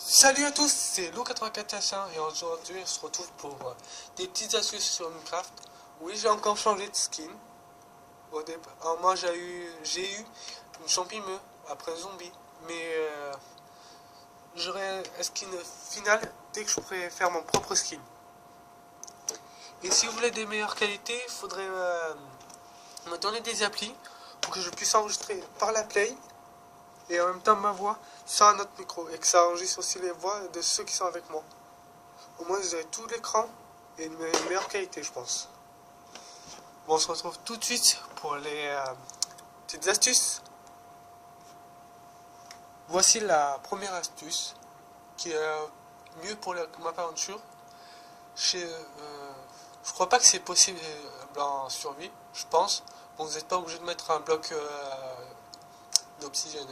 Salut à tous, c'est Lou84H1 et aujourd'hui on se retrouve pour des petites astuces sur Minecraft. Oui, j'ai encore changé de skin. Au départ, alors moi j'ai eu une champignon après zombie, mais j'aurai un skin final dès que je pourrai faire mon propre skin. Et si vous voulez des meilleures qualités, il faudrait me donner des applis pour que je puisse enregistrer par la Play et en même temps ma voix sur un autre micro et que ça enregistre aussi les voix de ceux qui sont avec moi. Au moins vous avez tout l'écran et une meilleure qualité, je pense. Bon, on se retrouve tout de suite pour les petites astuces. Voici la première astuce qui est mieux pour la map aventure. Je crois pas que c'est possible en survie, je pense. Bon, vous n'êtes pas obligé de mettre un bloc d'oxygène.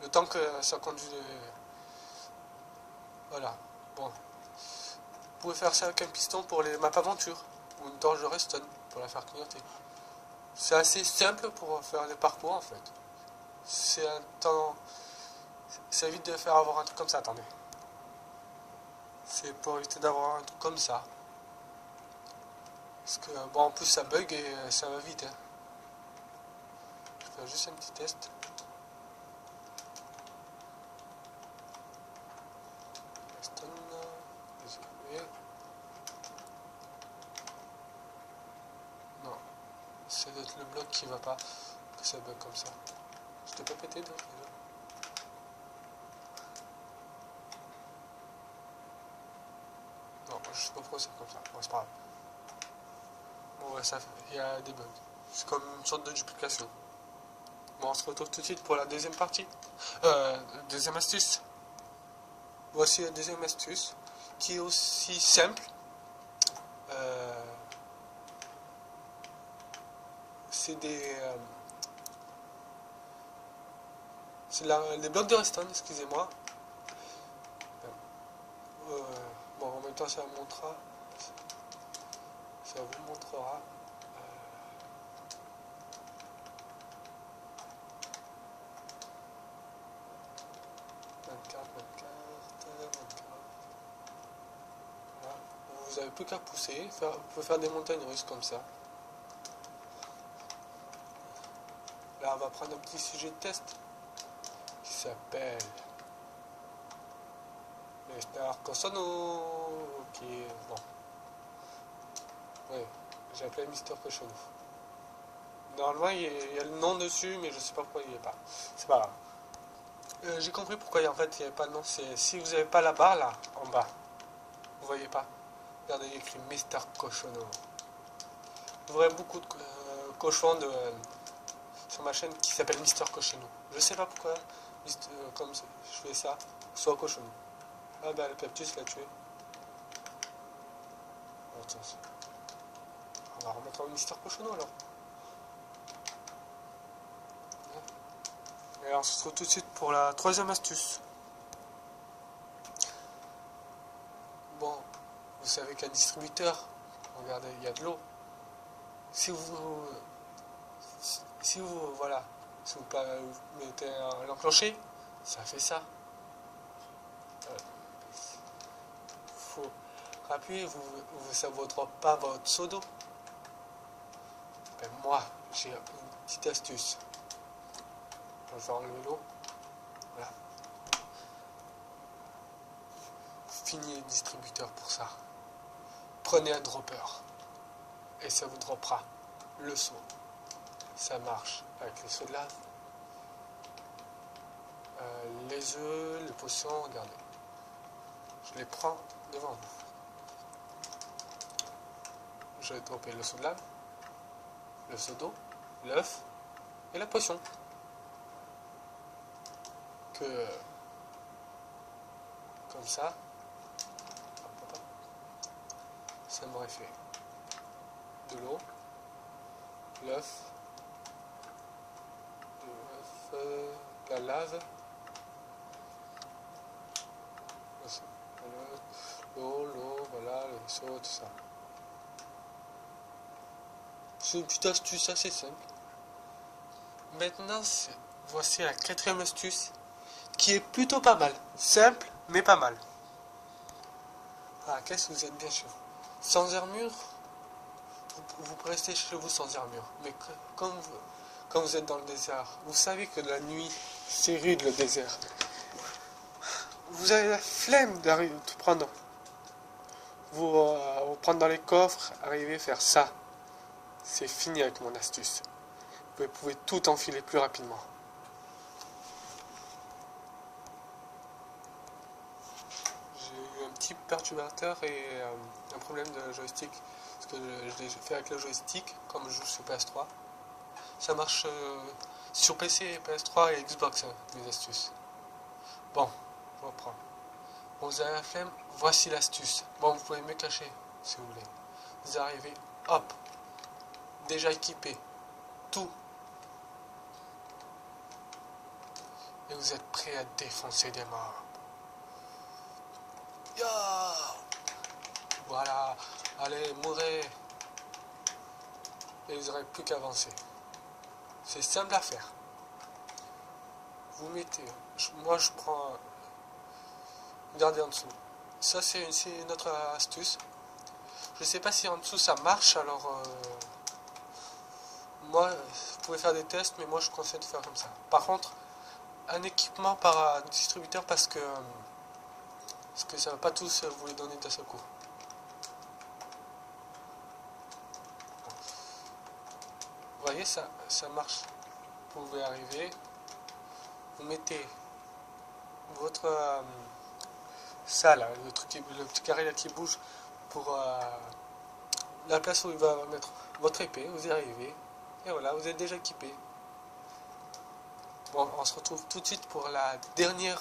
Le temps que ça conduit. Voilà. Bon. Vous pouvez faire ça avec un piston pour les maps aventure. Ou une torche de redstone pour la faire clignoter. C'est assez simple pour faire les parcours en fait. C'est un temps. Ça évite de faire avoir un truc comme ça, attendez. C'est pour éviter d'avoir un truc comme ça. Parce que bon, en plus ça bug et ça va vite. Hein. Je fais juste un petit test. Non, c'est le bloc qui va pas, que ça bug comme ça. Je t'ai pas pété donc déjà. Non, je sais pas pourquoi c'est comme ça. Bon, c'est pas grave. Bon, ouais, ça, il y a des bugs. C'est comme une sorte de duplication. Bon, on se retrouve tout de suite pour la deuxième partie. Deuxième astuce. Voici la deuxième astuce qui est aussi simple. C'est des blocs de redstone, excusez-moi. Bon, en même temps, ça vous montrera. Ça vous montrera. 24. Voilà. Vous n'avez plus qu'à pousser. Vous pouvez faire des montagnes russes comme ça. Là, on va prendre un petit sujet de test qui s'appelle Mr. Cochonou. Qui est bon. Oui, j'ai appelé Mister Cochonou. Normalement, il y a le nom dessus, mais je sais pas pourquoi il n'y est pas. C'est pas grave. J'ai compris pourquoi en fait il n'y avait pas de nom. C'est si vous n'avez pas la barre là, en bas. Vous voyez pas. Regardez, il y a écrit Mister Cochonou. Vous aurez beaucoup de cochons sur ma chaîne qui s'appelle Mister Cochonou. Je sais pas pourquoi, comme je fais ça, soit Cochonou. Ah ben le Peptus l'a tué. Attends. On va remettre en Mister Cochonou alors. Et on se retrouve tout de suite pour la troisième astuce. Bon, vous savez qu'un distributeur, regardez, il y a de l'eau. Si vous mettez l'enclencher, ça fait ça. Faut appuyer, ça ne vous drop pas votre seau d'eau. Ben, moi, j'ai une petite astuce. Je vais enlever l'eau. Voilà. Fini le distributeur pour ça. Prenez un dropper. Et ça vous droppera le seau. Ça marche avec les seaux de lave. Les œufs, les potions, regardez. Je les prends devant vous. Je vais dropper le seau de lave, le seau d'eau, l'œuf et la potion. Comme ça, ça m'aurait fait de l'eau, l'œuf, la lave, l'eau, voilà, le seau, tout ça. C'est une petite astuce assez simple. Maintenant, voici la quatrième astuce qui est plutôt pas mal. Simple, mais pas mal. Ah, qu'est-ce que vous êtes bien sûr. Sans armure, vous pouvez rester chez vous sans armure. Mais quand vous êtes dans le désert, vous savez que la nuit, c'est rude le désert. Vous avez la flemme d'arriver de tout prendre. Vous prendre dans les coffres, arriver à faire ça. C'est fini avec mon astuce. Vous pouvez tout enfiler plus rapidement. J'ai eu un petit perturbateur et un problème de joystick. Parce que je l'ai fait avec le joystick, comme je joue sur PS3. Ça marche sur PC, PS3 et Xbox, hein, les astuces. Bon, je reprends. Bon, vous avez la flemme, voici l'astuce. Bon, vous pouvez me cacher, si vous voulez. Vous arrivez, hop, déjà équipé, tout. Et vous êtes prêt à défoncer des mobs. Yo, voilà, allez, mourrez. Et vous n'aurez plus qu'avancer. C'est simple à faire. Vous mettez, moi je prends, regardez en dessous. Ça c'est une autre astuce. Je sais pas si en dessous ça marche, alors moi vous pouvez faire des tests, mais moi je conseille de faire comme ça. Par contre, un équipement par distributeur parce que ça va pas tous vous les donner d'un seul coup. Vous voyez, ça marche. Vous pouvez arriver, vous mettez votre ça là, le petit carré là qui bouge pour la place où il va mettre votre épée, vous y arrivez, et voilà, vous êtes déjà équipé. Bon, on se retrouve tout de suite pour la dernière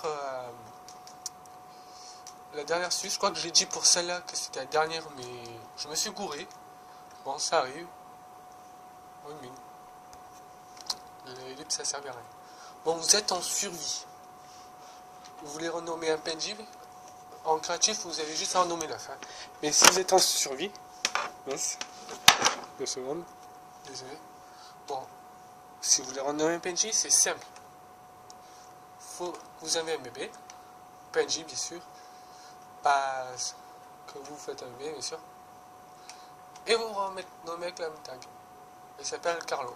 astuce. Je crois que j'ai dit pour celle-là que c'était la dernière, mais je me suis gouré. Bon, ça arrive. Oui, mais l'ellipse ça sert à rien. Bon, vous êtes en survie. Vous voulez renommer un PNJ? En créatif, vous avez juste à renommer la fin. Mais si vous êtes en survie, mince, 2 secondes, désolé. Bon, si vous voulez renommer un PNJ, c'est simple. Vous avez un bébé, PNJ bien sûr, pas que vous faites un bébé bien sûr, et vous renommez avec la même tag. Il s'appelle Carlo.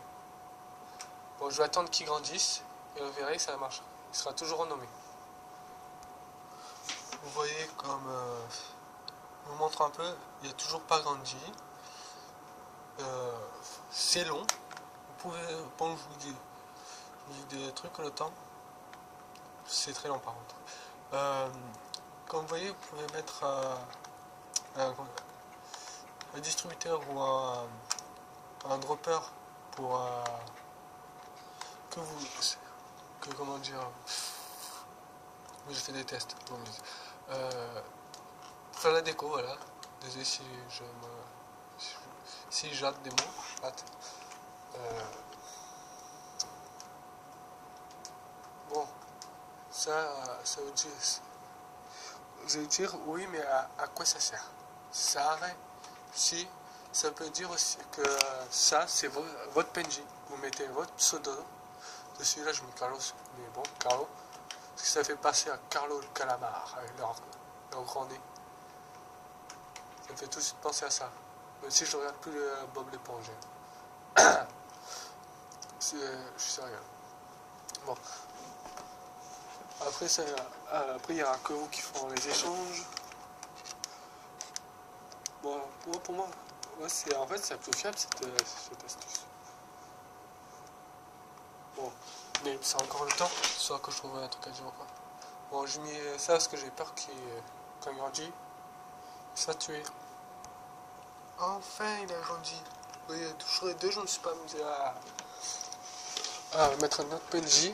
Bon, je vais attendre qu'il grandisse, et vous verrez, ça marche. Il sera toujours renommé. Vous voyez comme je vous montre un peu, il n'a toujours pas grandi. C'est long. Vous pouvez, bon, je vous dis des trucs le temps. C'est très long par contre. Comme vous voyez, vous pouvez mettre un distributeur ou un dropper pour comment dire, j'ai fait des tests. Pour faire la déco, voilà. Désolé si j'atte des mots. Bon, ça vous allez dire, oui, mais à quoi ça sert? Ça arrête. Si, ça peut dire aussi que ça, c'est votre PNJ. Vous mettez votre pseudo dessus, là je mets Carlos, mais bon, Carlo. Parce que ça fait passer à Carlo le calamar, avec leur grand nez. Ça me fait tout de suite penser à ça. Même si je regarde plus le Bob l'éponge. Je suis sérieux. Bon. Après, il n'y aura que vous qui feront les échanges. Bon, pour moi, en fait, c'est la plus fiable cette astuce. Bon, mais c'est encore le temps, soit que je trouve un truc à dire ou pas. Bon, j'ai mis ça parce que j'ai peur quand il grandit, il soit tué. Enfin, il a grandi. Oui, toujours les deux, je ne me suis pas amusé à mettre un autre PNJ.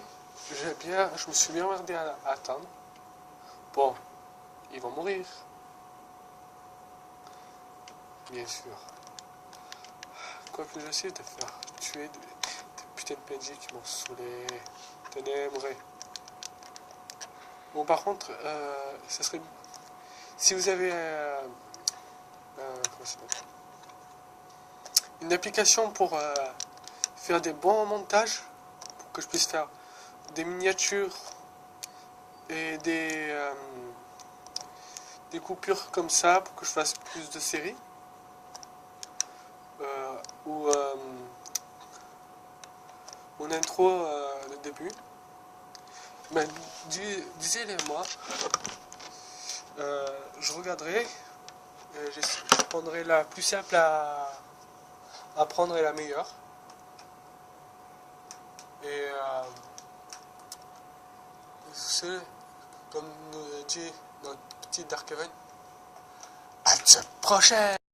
Je me suis bien emmerdé à attendre. Bon, ils vont mourir. Bien sûr. Quoi que j'essaie de faire tuer des putains de PNJ qui m'ont saoulé. Ténébré. Bon, par contre, ça serait. Si vous avez une application pour faire des bons montages, pour que je puisse faire des miniatures et des des coupures comme ça pour que je fasse plus de séries. Ou mon intro, le début. Mais disez-les moi. Je regarderai. Je prendrai la plus simple à prendre et la meilleure. Et c'est comme nous dit notre petit Dark Heaven. À la prochaine!